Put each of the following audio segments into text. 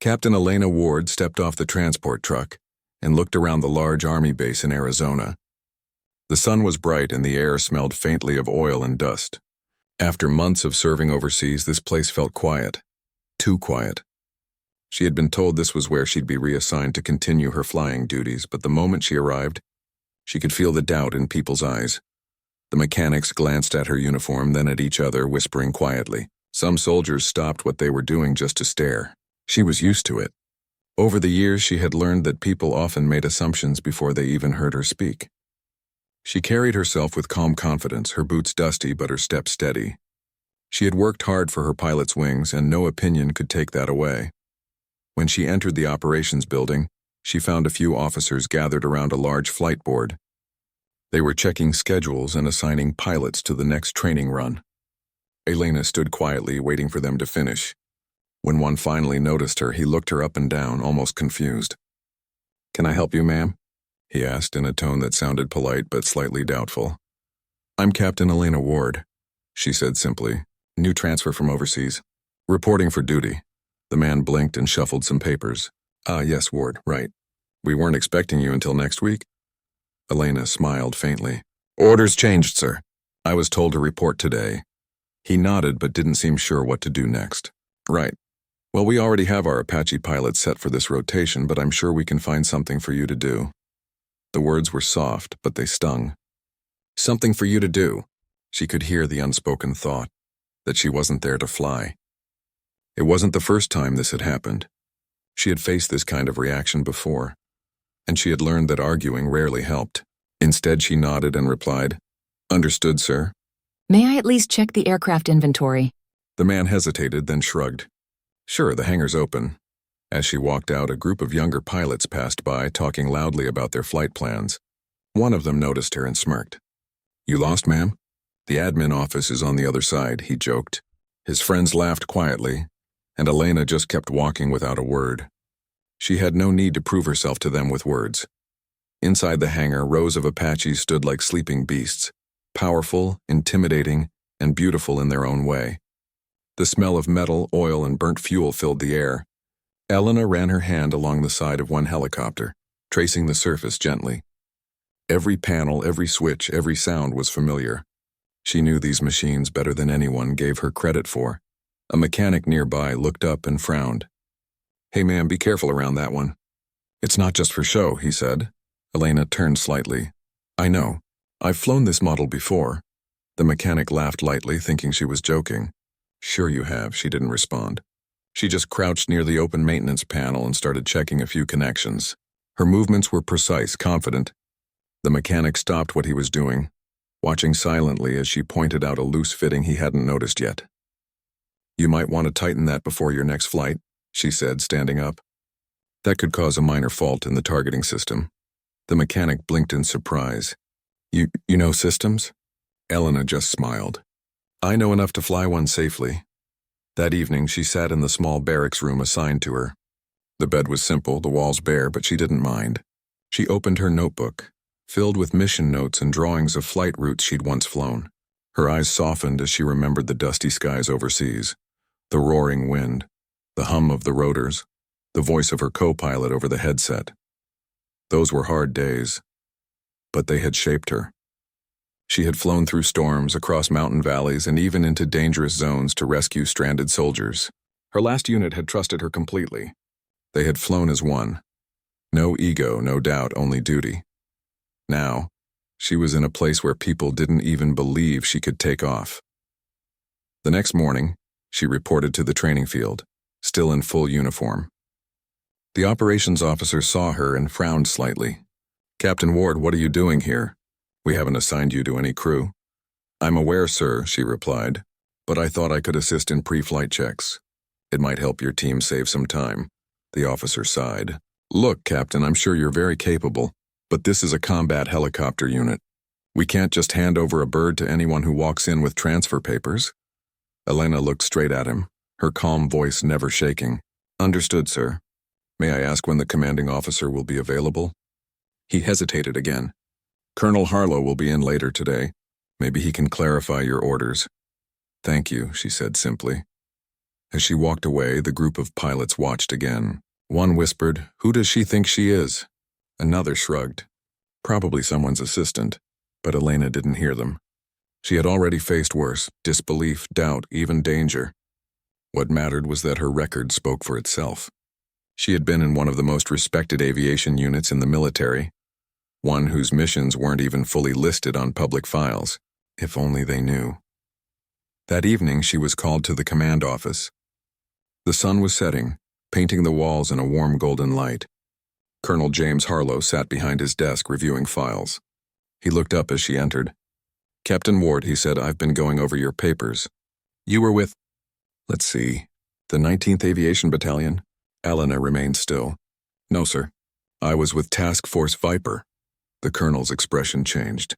Captain Elena Ward stepped off the transport truck and looked around the large army base in Arizona. The sun was bright and the air smelled faintly of oil and dust. After months of serving overseas, this place felt quiet. Too quiet. She had been told this was where she'd be reassigned to continue her flying duties, but the moment she arrived, she could feel the doubt in people's eyes. The mechanics glanced at her uniform, then at each other, whispering quietly. Some soldiers stopped what they were doing just to stare. She was used to it. Over the years, she had learned that people often made assumptions before they even heard her speak. She carried herself with calm confidence, her boots dusty but her step steady. She had worked hard for her pilot's wings, and no opinion could take that away. When she entered the operations building, she found a few officers gathered around a large flight board. They were checking schedules and assigning pilots to the next training run. Elena stood quietly, waiting for them to finish. When one finally noticed her, he looked her up and down, almost confused. "Can I help you, ma'am?" he asked in a tone that sounded polite but slightly doubtful. "I'm Captain Elena Ward," she said simply. "New transfer from overseas. Reporting for duty." The man blinked and shuffled some papers. "Ah, yes, Ward, right. We weren't expecting you until next week." Elena smiled faintly. "Orders changed, sir. I was told to report today." He nodded but didn't seem sure what to do next. "Right. Well, we already have our Apache pilot set for this rotation, but I'm sure we can find something for you to do." The words were soft, but they stung. Something for you to do. She could hear the unspoken thought, that she wasn't there to fly. It wasn't the first time this had happened. She had faced this kind of reaction before, and she had learned that arguing rarely helped. Instead, she nodded and replied, "Understood, sir." May I at least check the aircraft inventory? The man hesitated, then shrugged. "Sure, the hangar's open." As she walked out, a group of younger pilots passed by, talking loudly about their flight plans. One of them noticed her and smirked. "You lost, ma'am? The admin office is on the other side," he joked. His friends laughed quietly, and Elena just kept walking without a word. She had no need to prove herself to them with words. Inside the hangar, rows of Apaches stood like sleeping beasts, powerful, intimidating, and beautiful in their own way. The smell of metal, oil, and burnt fuel filled the air. Elena ran her hand along the side of one helicopter, tracing the surface gently. Every panel, every switch, every sound was familiar. She knew these machines better than anyone gave her credit for. A mechanic nearby looked up and frowned. "Hey, ma'am, be careful around that one." "It's not just for show," he said. Elena turned slightly. "I know. I've flown this model before." The mechanic laughed lightly, thinking she was joking. "Sure you have," she didn't respond. She just crouched near the open maintenance panel and started checking a few connections. Her movements were precise, confident. The mechanic stopped what he was doing, watching silently as she pointed out a loose fitting he hadn't noticed yet. "You might want to tighten that before your next flight," she said, standing up. "That could cause a minor fault in the targeting system." The mechanic blinked in surprise. You know systems?" Elena just smiled. "I know enough to fly one safely." That evening, she sat in the small barracks room assigned to her. The bed was simple, the walls bare, but she didn't mind. She opened her notebook, filled with mission notes and drawings of flight routes she'd once flown. Her eyes softened as she remembered the dusty skies overseas, the roaring wind, the hum of the rotors, the voice of her co-pilot over the headset. Those were hard days, but they had shaped her. She had flown through storms, across mountain valleys, and even into dangerous zones to rescue stranded soldiers. Her last unit had trusted her completely. They had flown as one. No ego, no doubt, only duty. Now, she was in a place where people didn't even believe she could take off. The next morning, she reported to the training field, still in full uniform. The operations officer saw her and frowned slightly. "Captain Ward, what are you doing here? We haven't assigned you to any crew." "I'm aware, sir," she replied, "but I thought I could assist in pre-flight checks. It might help your team save some time." The officer sighed. "Look, Captain, I'm sure you're very capable, but this is a combat helicopter unit. We can't just hand over a bird to anyone who walks in with transfer papers." Elena looked straight at him, her calm voice never shaking. "Understood, sir. May I ask when the commanding officer will be available?" He hesitated again. "Colonel Harlow will be in later today. Maybe he can clarify your orders." "Thank you," she said simply. As she walked away, the group of pilots watched again. One whispered, "Who does she think she is?" Another shrugged. Probably someone's assistant, but Elena didn't hear them. She had already faced worse: disbelief, doubt, even danger. What mattered was that her record spoke for itself. She had been in one of the most respected aviation units in the military, one whose missions weren't even fully listed on public files. If only they knew. That evening, she was called to the command office. The sun was setting, painting the walls in a warm golden light. Colonel James Harlow sat behind his desk reviewing files. He looked up as she entered. "Captain Ward," he said, "I've been going over your papers. You were with, let's see, the 19th Aviation Battalion?" Elena remained still. "No, sir. I was with Task Force Viper." The colonel's expression changed.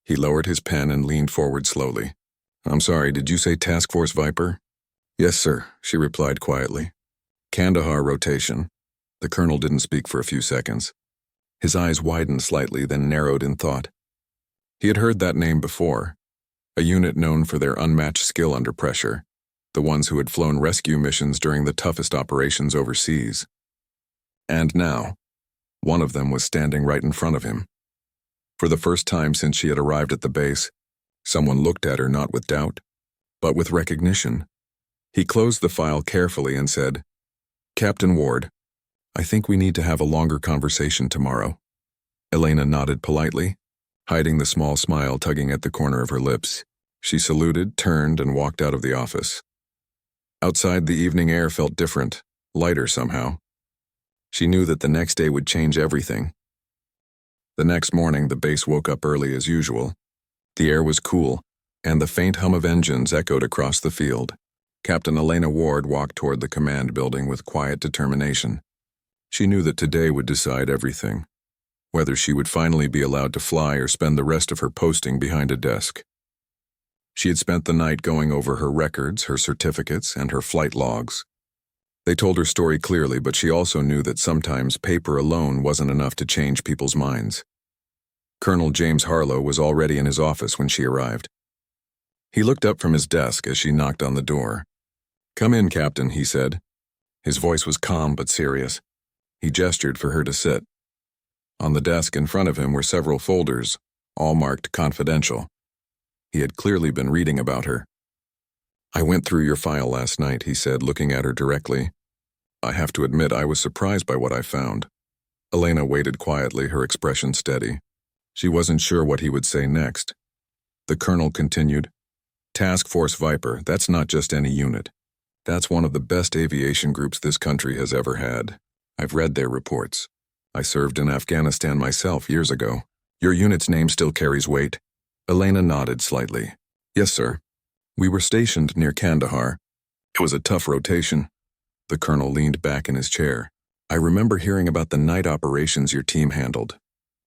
He lowered his pen and leaned forward slowly. "I'm sorry, did you say Task Force Viper?" "Yes, sir," she replied quietly. "Kandahar rotation." The colonel didn't speak for a few seconds. His eyes widened slightly, then narrowed in thought. He had heard that name before, a unit known for their unmatched skill under pressure, the ones who had flown rescue missions during the toughest operations overseas. And now, one of them was standing right in front of him. For the first time since she had arrived at the base, someone looked at her not with doubt, but with recognition. He closed the file carefully and said, "Captain Ward, I think we need to have a longer conversation tomorrow." Elena nodded politely, hiding the small smile tugging at the corner of her lips. She saluted, turned, and walked out of the office. Outside, the evening air felt different, lighter somehow. She knew that the next day would change everything. The next morning, the base woke up early as usual. The air was cool, and the faint hum of engines echoed across the field. Captain Elena Ward walked toward the command building with quiet determination. She knew that today would decide everything, whether she would finally be allowed to fly or spend the rest of her posting behind a desk. She had spent the night going over her records, her certificates, and her flight logs. They told her story clearly, but she also knew that sometimes paper alone wasn't enough to change people's minds. Colonel James Harlow was already in his office when she arrived. He looked up from his desk as she knocked on the door. "Come in, Captain," he said. His voice was calm but serious. He gestured for her to sit. On the desk in front of him were several folders, all marked confidential. He had clearly been reading about her. "I went through your file last night," he said, looking at her directly. "I have to admit I was surprised by what I found." Elena waited quietly, her expression steady. She wasn't sure what he would say next. The colonel continued, "Task Force Viper, that's not just any unit. That's one of the best aviation groups this country has ever had. I've read their reports. I served in Afghanistan myself years ago. Your unit's name still carries weight?" Elena nodded slightly. "Yes, sir. We were stationed near Kandahar. It was a tough rotation." The colonel leaned back in his chair. "I remember hearing about the night operations your team handled.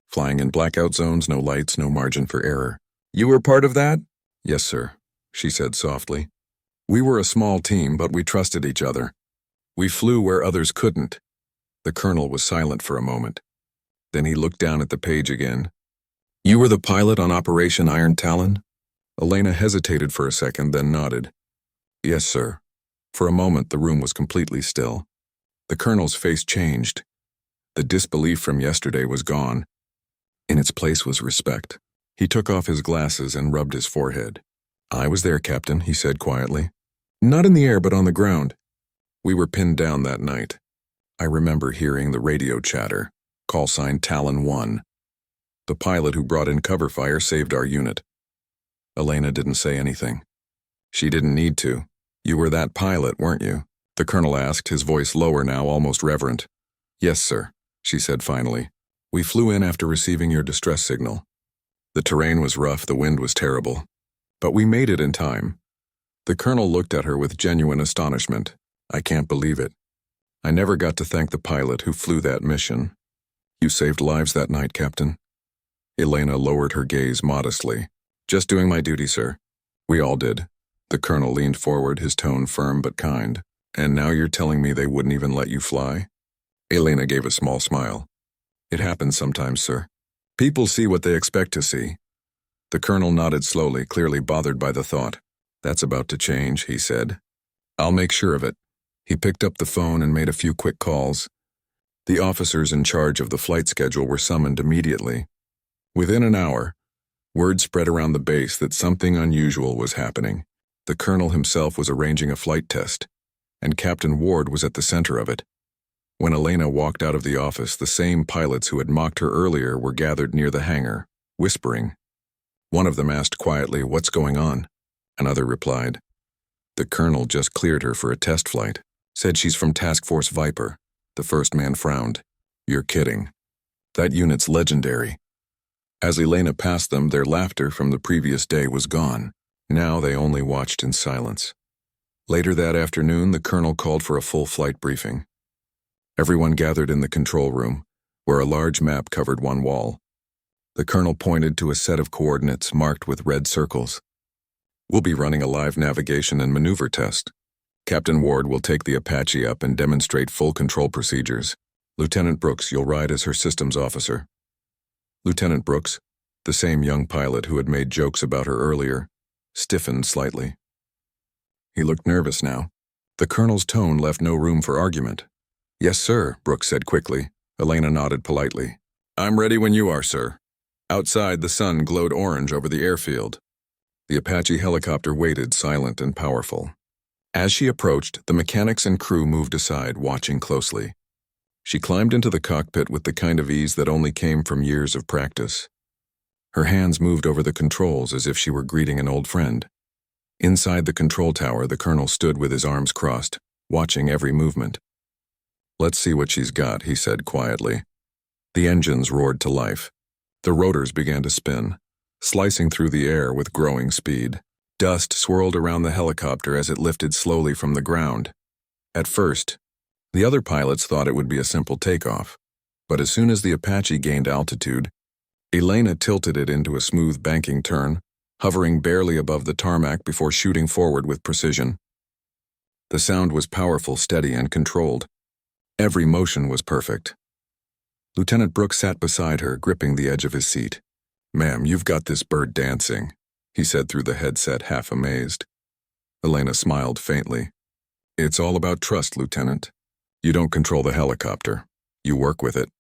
Flying in blackout zones, no lights, no margin for error. You were part of that?" "Yes, sir," she said softly. "We were a small team, but we trusted each other. We flew where others couldn't." The colonel was silent for a moment. Then he looked down at the page again. "You were the pilot on Operation Iron Talon?" Elena hesitated for a second, then nodded. "Yes, sir." For a moment, the room was completely still. The colonel's face changed. The disbelief from yesterday was gone. In its place was respect. He took off his glasses and rubbed his forehead. "I was there, Captain," he said quietly. "Not in the air, but on the ground. We were pinned down that night. I remember hearing the radio chatter, call sign Talon 1. The pilot who brought in cover fire saved our unit." Elena didn't say anything. She didn't need to. "You were that pilot, weren't you?" the colonel asked, his voice lower now, almost reverent. "Yes, sir," she said finally. "We flew in after receiving your distress signal. The terrain was rough, the wind was terrible. But we made it in time." The colonel looked at her with genuine astonishment. "I can't believe it. I never got to thank the pilot who flew that mission. You saved lives that night, Captain." Elena lowered her gaze modestly. "Just doing my duty, sir." "We all did." The colonel leaned forward, his tone firm but kind. "And now you're telling me they wouldn't even let you fly?" Elena gave a small smile. "It happens sometimes, sir. People see what they expect to see." The colonel nodded slowly, clearly bothered by the thought. "That's about to change," he said. I'll make sure of it. He picked up the phone and made a few quick calls. The officers in charge of the flight schedule were summoned immediately. Within an hour, word spread around the base that something unusual was happening. The colonel himself was arranging a flight test, and Captain Ward was at the center of it. When Elena walked out of the office, the same pilots who had mocked her earlier were gathered near the hangar, whispering. One of them asked quietly, "What's going on?" Another replied, "The colonel just cleared her for a test flight. Said she's from Task Force Viper." The first man frowned. "You're kidding. That unit's legendary." As Elena passed them, their laughter from the previous day was gone. Now they only watched in silence. Later that afternoon, the colonel called for a full flight briefing. Everyone gathered in the control room, where a large map covered one wall. The colonel pointed to a set of coordinates marked with red circles. "We'll be running a live navigation and maneuver test. Captain Ward will take the Apache up and demonstrate full control procedures. Lieutenant Brooks, you'll ride as her systems officer." Lieutenant Brooks, the same young pilot who had made jokes about her earlier, stiffened slightly. He looked nervous now. The colonel's tone left no room for argument. "Yes, sir," Brooks said quickly. Elena nodded politely. "I'm ready when you are, sir." Outside, the sun glowed orange over the airfield. The Apache helicopter waited, silent and powerful. As she approached, the mechanics and crew moved aside, watching closely. She climbed into the cockpit with the kind of ease that only came from years of practice. Her hands moved over the controls as if she were greeting an old friend. Inside the control tower, the colonel stood with his arms crossed, watching every movement. "Let's see what she's got," he said quietly. The engines roared to life. The rotors began to spin, slicing through the air with growing speed. Dust swirled around the helicopter as it lifted slowly from the ground. At first, the other pilots thought it would be a simple takeoff, but as soon as the Apache gained altitude, Elena tilted it into a smooth banking turn, hovering barely above the tarmac before shooting forward with precision. The sound was powerful, steady, and controlled. Every motion was perfect. Lieutenant Brooks sat beside her, gripping the edge of his seat. "Ma'am, you've got this bird dancing," he said through the headset, half amazed. Elena smiled faintly. "It's all about trust, Lieutenant. You don't control the helicopter. You work with it."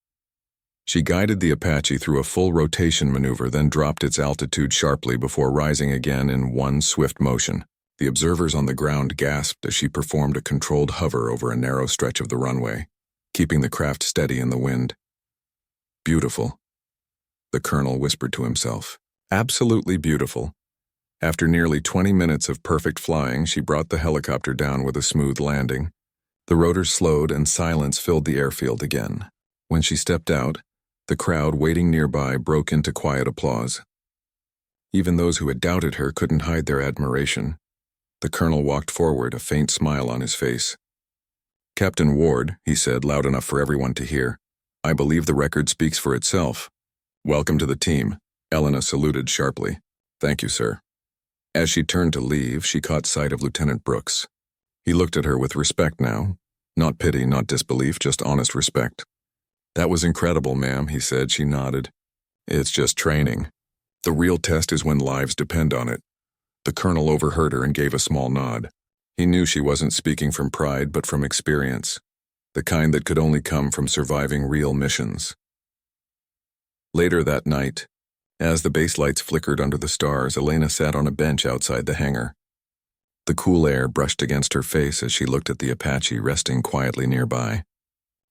She guided the Apache through a full rotation maneuver, then dropped its altitude sharply before rising again in one swift motion. The observers on the ground gasped as she performed a controlled hover over a narrow stretch of the runway, keeping the craft steady in the wind. "Beautiful," the colonel whispered to himself. "Absolutely beautiful." After nearly 20 minutes of perfect flying, she brought the helicopter down with a smooth landing. The rotors slowed and silence filled the airfield again. When she stepped out, the crowd waiting nearby broke into quiet applause. Even those who had doubted her couldn't hide their admiration. The colonel walked forward, a faint smile on his face. "Captain Ward," he said, loud enough for everyone to hear, "I believe the record speaks for itself. Welcome to the team." Elena saluted sharply. "Thank you, sir." As she turned to leave, she caught sight of Lieutenant Brooks. He looked at her with respect now. Not pity, not disbelief, just honest respect. "That was incredible, ma'am," he said. She nodded. "It's just training. The real test is when lives depend on it." The colonel overheard her and gave a small nod. He knew she wasn't speaking from pride but from experience, the kind that could only come from surviving real missions. Later that night, as the base lights flickered under the stars, Elena sat on a bench outside the hangar. The cool air brushed against her face as she looked at the Apache resting quietly nearby.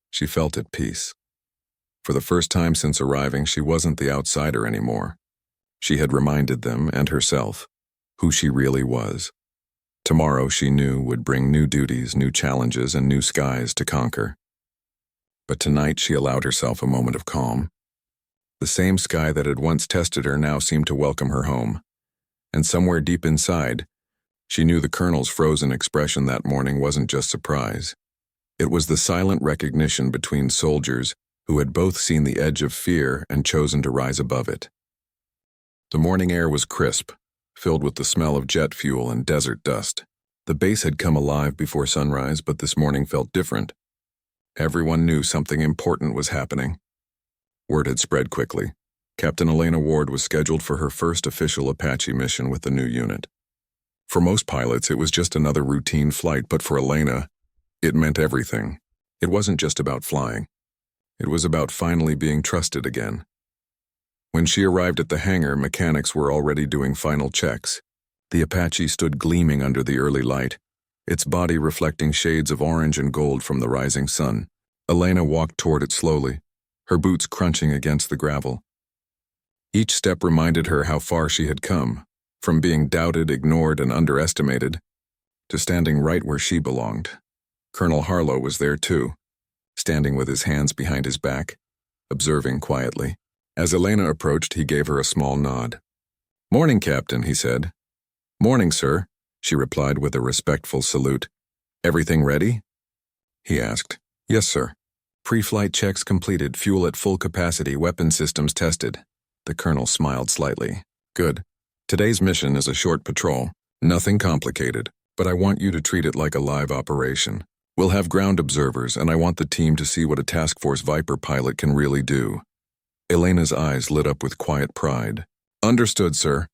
She felt at peace. For the first time since arriving, she wasn't the outsider anymore. She had reminded them, and herself, who she really was. Tomorrow, she knew, would bring new duties, new challenges, and new skies to conquer. But tonight, she allowed herself a moment of calm. The same sky that had once tested her now seemed to welcome her home. And somewhere deep inside, she knew the colonel's frozen expression that morning wasn't just surprise. It was the silent recognition between soldiers who had both seen the edge of fear and chosen to rise above it. The morning air was crisp, filled with the smell of jet fuel and desert dust. The base had come alive before sunrise, but this morning felt different. Everyone knew something important was happening. Word had spread quickly. Captain Elena Ward was scheduled for her first official Apache mission with the new unit. For most pilots, it was just another routine flight, but for Elena, it meant everything. It wasn't just about flying. It was about finally being trusted again. When she arrived at the hangar, mechanics were already doing final checks. The Apache stood gleaming under the early light, its body reflecting shades of orange and gold from the rising sun. Elena walked toward it slowly, her boots crunching against the gravel. Each step reminded her how far she had come, from being doubted, ignored, and underestimated, to standing right where she belonged. Colonel Harlow was there too, standing with his hands behind his back, observing quietly. As Elena approached, he gave her a small nod. "Morning, Captain," he said. "Morning, sir," she replied with a respectful salute. "Everything ready?" he asked. "Yes, sir. Pre-flight checks completed, fuel at full capacity, weapon systems tested." The colonel smiled slightly. "Good. Today's mission is a short patrol. Nothing complicated, but I want you to treat it like a live operation. We'll have ground observers, and I want the team to see what a Task Force Viper pilot can really do." Elena's eyes lit up with quiet pride. "Understood, sir."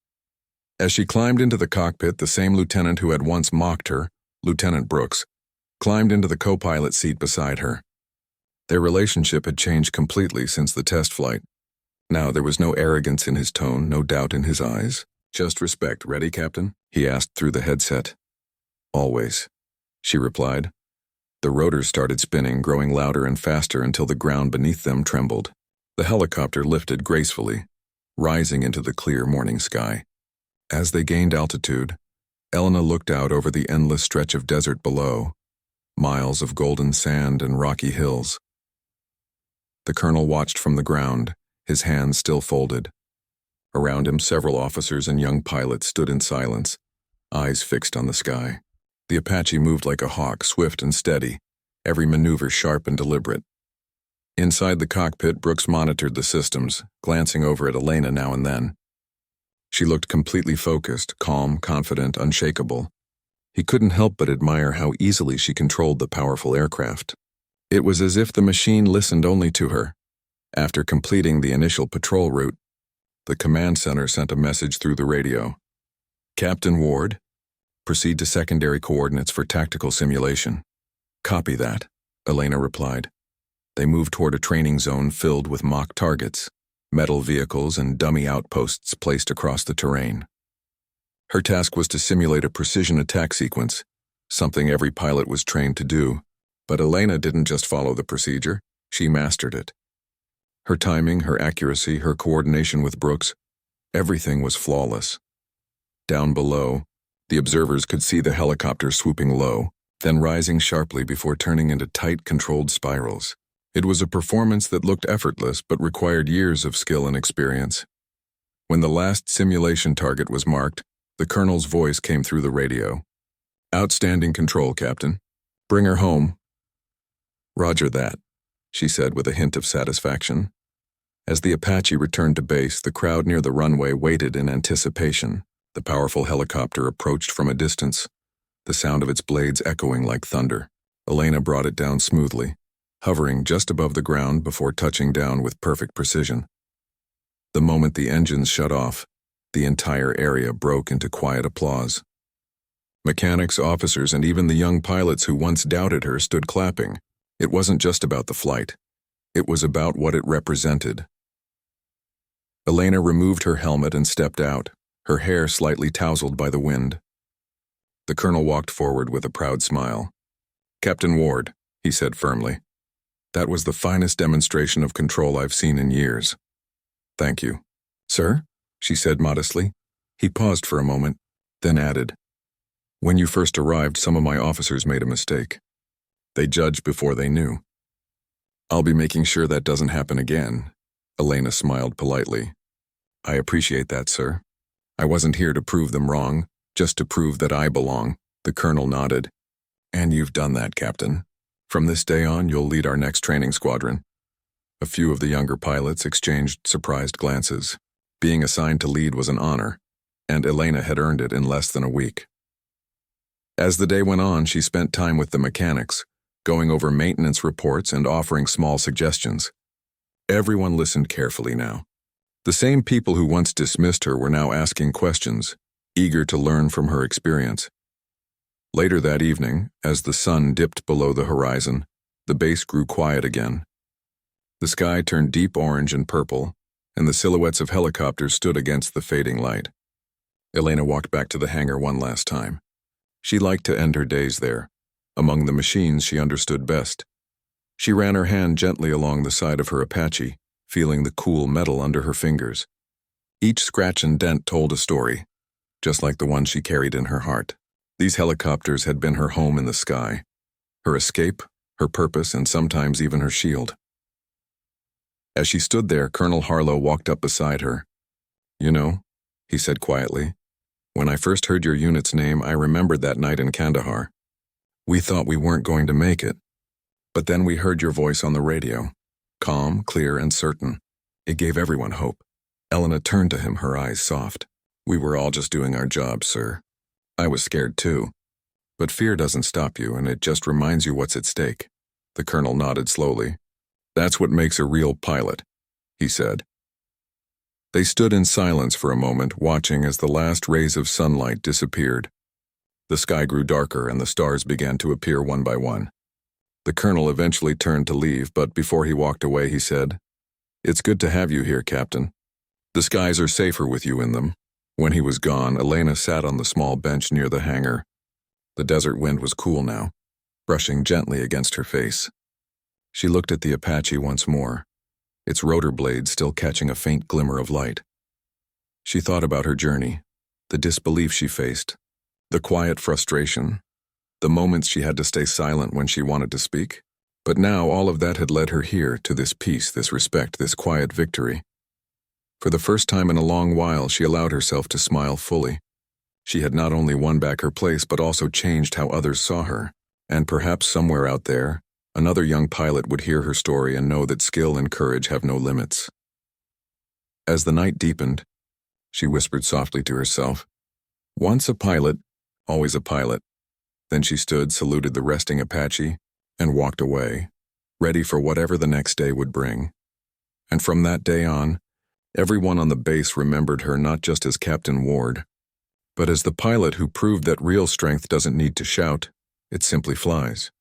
As she climbed into the cockpit, the same lieutenant who had once mocked her, Lieutenant Brooks, climbed into the co-pilot seat beside her. Their relationship had changed completely since the test flight. Now there was no arrogance in his tone, no doubt in his eyes. "Just respect. Ready, Captain?" he asked through the headset. "Always," she replied. The rotors started spinning, growing louder and faster until the ground beneath them trembled. The helicopter lifted gracefully, rising into the clear morning sky. As they gained altitude, Elena looked out over the endless stretch of desert below, miles of golden sand and rocky hills. The colonel watched from the ground, his hands still folded. Around him, several officers and young pilots stood in silence, eyes fixed on the sky. The Apache moved like a hawk, swift and steady, every maneuver sharp and deliberate. Inside the cockpit, Brooks monitored the systems, glancing over at Elena now and then. She looked completely focused, calm, confident, unshakable. He couldn't help but admire how easily she controlled the powerful aircraft. It was as if the machine listened only to her. After completing the initial patrol route, the command center sent a message through the radio. "Captain Ward, proceed to secondary coordinates for tactical simulation." "Copy that," Elena replied. They moved toward a training zone filled with mock targets, metal vehicles and dummy outposts placed across the terrain. Her task was to simulate a precision attack sequence, something every pilot was trained to do. But Elena didn't just follow the procedure, she mastered it. Her timing, her accuracy, her coordination with Brooks, everything was flawless. Down below, the observers could see the helicopter swooping low, then rising sharply before turning into tight, controlled spirals. It was a performance that looked effortless but required years of skill and experience. When the last simulation target was marked, the colonel's voice came through the radio. "Outstanding control, Captain. Bring her home." "Roger that," she said with a hint of satisfaction. As the Apache returned to base, the crowd near the runway waited in anticipation. The powerful helicopter approached from a distance, the sound of its blades echoing like thunder. Elena brought it down smoothly, hovering just above the ground before touching down with perfect precision. The moment the engines shut off, the entire area broke into quiet applause. Mechanics, officers, and even the young pilots who once doubted her stood clapping. It wasn't just about the flight. It was about what it represented. Elena removed her helmet and stepped out, her hair slightly tousled by the wind. The colonel walked forward with a proud smile. "Captain Ward," he said firmly, "that was the finest demonstration of control I've seen in years. Thank you." "Sir?" she said modestly. He paused for a moment, then added, "When you first arrived, some of my officers made a mistake. They judged before they knew. I'll be making sure that doesn't happen again." Elena smiled politely. "I appreciate that, sir. I wasn't here to prove them wrong, just to prove that I belong." The colonel nodded. "And you've done that, Captain. From this day on, you'll lead our next training squadron." A few of the younger pilots exchanged surprised glances. Being assigned to lead was an honor, and Elena had earned it in less than a week. As the day went on, she spent time with the mechanics, going over maintenance reports and offering small suggestions. Everyone listened carefully now. The same people who once dismissed her were now asking questions, eager to learn from her experience. Later that evening, as the sun dipped below the horizon, the base grew quiet again. The sky turned deep orange and purple, and the silhouettes of helicopters stood against the fading light. Elena walked back to the hangar one last time. She liked to end her days there, among the machines she understood best. She ran her hand gently along the side of her Apache, feeling the cool metal under her fingers. Each scratch and dent told a story, just like the one she carried in her heart. These helicopters had been her home in the sky, her escape, her purpose, and sometimes even her shield. As she stood there, Colonel Harlow walked up beside her. "You know," he said quietly, "when I first heard your unit's name, I remembered that night in Kandahar. We thought we weren't going to make it. But then we heard your voice on the radio, calm, clear, and certain. It gave everyone hope." Elena turned to him, her eyes soft. "We were all just doing our jobs, sir. I was scared too. But fear doesn't stop you, and it just reminds you what's at stake." The colonel nodded slowly. "That's what makes a real pilot," he said. They stood in silence for a moment, watching as the last rays of sunlight disappeared. The sky grew darker and the stars began to appear one by one. The colonel eventually turned to leave, but before he walked away, he said, "It's good to have you here, Captain. The skies are safer with you in them." When he was gone, Elena sat on the small bench near the hangar. The desert wind was cool now, brushing gently against her face. She looked at the Apache once more, its rotor blades still catching a faint glimmer of light. She thought about her journey, the disbelief she faced, the quiet frustration, the moments she had to stay silent when she wanted to speak. But now all of that had led her here, to this peace, this respect, this quiet victory. For the first time in a long while, she allowed herself to smile fully. She had not only won back her place, but also changed how others saw her. And perhaps somewhere out there, another young pilot would hear her story and know that skill and courage have no limits. As the night deepened, she whispered softly to herself, "Once a pilot, always a pilot." Then she stood, saluted the resting Apache, and walked away, ready for whatever the next day would bring. And from that day on, everyone on the base remembered her not just as Captain Ward, but as the pilot who proved that real strength doesn't need to shout, it simply flies.